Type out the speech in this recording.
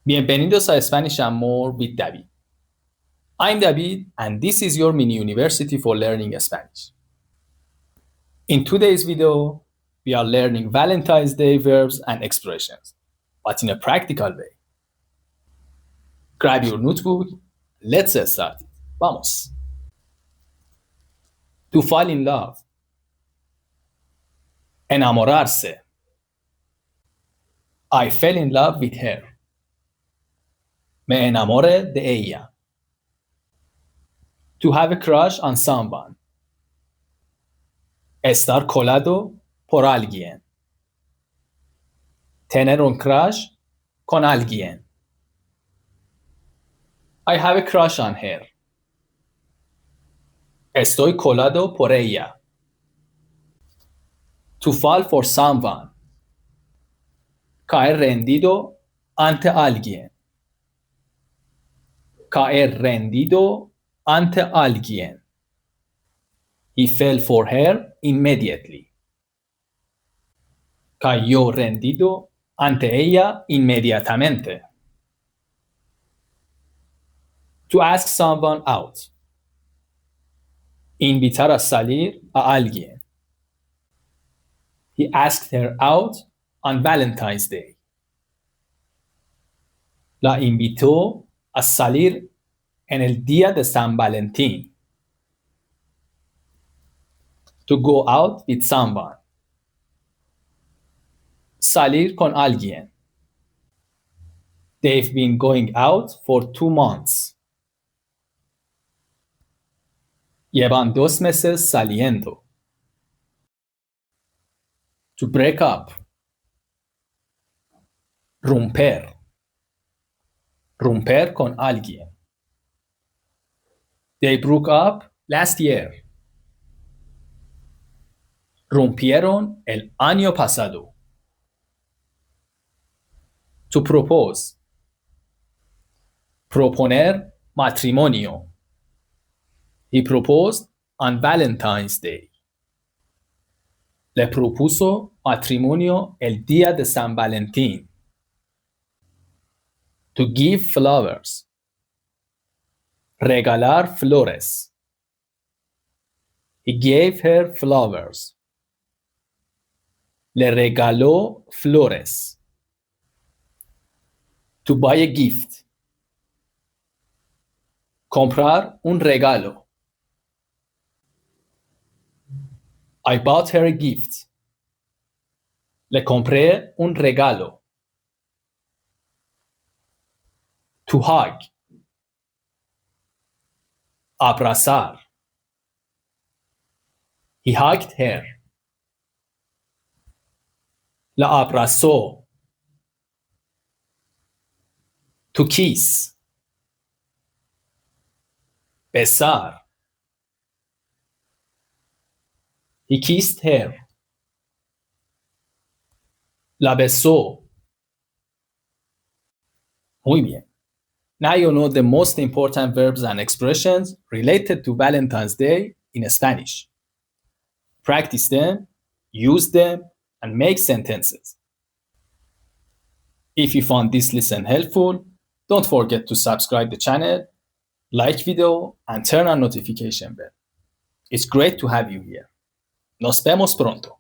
Bienvenidos a Spanish and More with David. I'm David, and this is your mini university for learning Spanish. In today's video, we are learning Valentine's Day verbs and expressions, but in a practical way. Grab your notebook. Let's get started. Vamos. To fall in love. Enamorarse. I fell in love with her. Me enamoré de ella. To have a crush on someone. Estar colado por alguien. Tener un crush con alguien. I have a crush on her. Estoy colado por ella. To fall for someone. Caer rendido ante alguien. Caer rendido ante alguien. He fell for her immediately. Cayó rendido ante ella inmediatamente. To ask someone out. Invitar a salir a alguien. He asked her out on Valentine's Day. La invitó a salir en el día de San Valentín. To go out with someone. Salir con alguien. They've been going out for 2 months. Llevan 2 meses saliendo. To break up. Romper. Romper con alguien. They broke up last year. Rompieron el año pasado. To propose. Proponer matrimonio. He proposed on Valentine's Day. Le propuso matrimonio el día de San Valentín. To give flowers. Regalar flores. He gave her flowers. Le regaló flores. To buy a gift. Comprar un regalo. I bought her a gift. Le compré un regalo. To hug. Abrazar. He hugged her. La abrazó. To kiss. Besar. He kissed her. La besó. Muy bien. Now you know the most important verbs and expressions related to Valentine's Day in Spanish. Practice them, use them, and make sentences. If you found this lesson helpful, don't forget to subscribe the channel, like video, and turn on notification bell. It's great to have you here. Nos vemos pronto.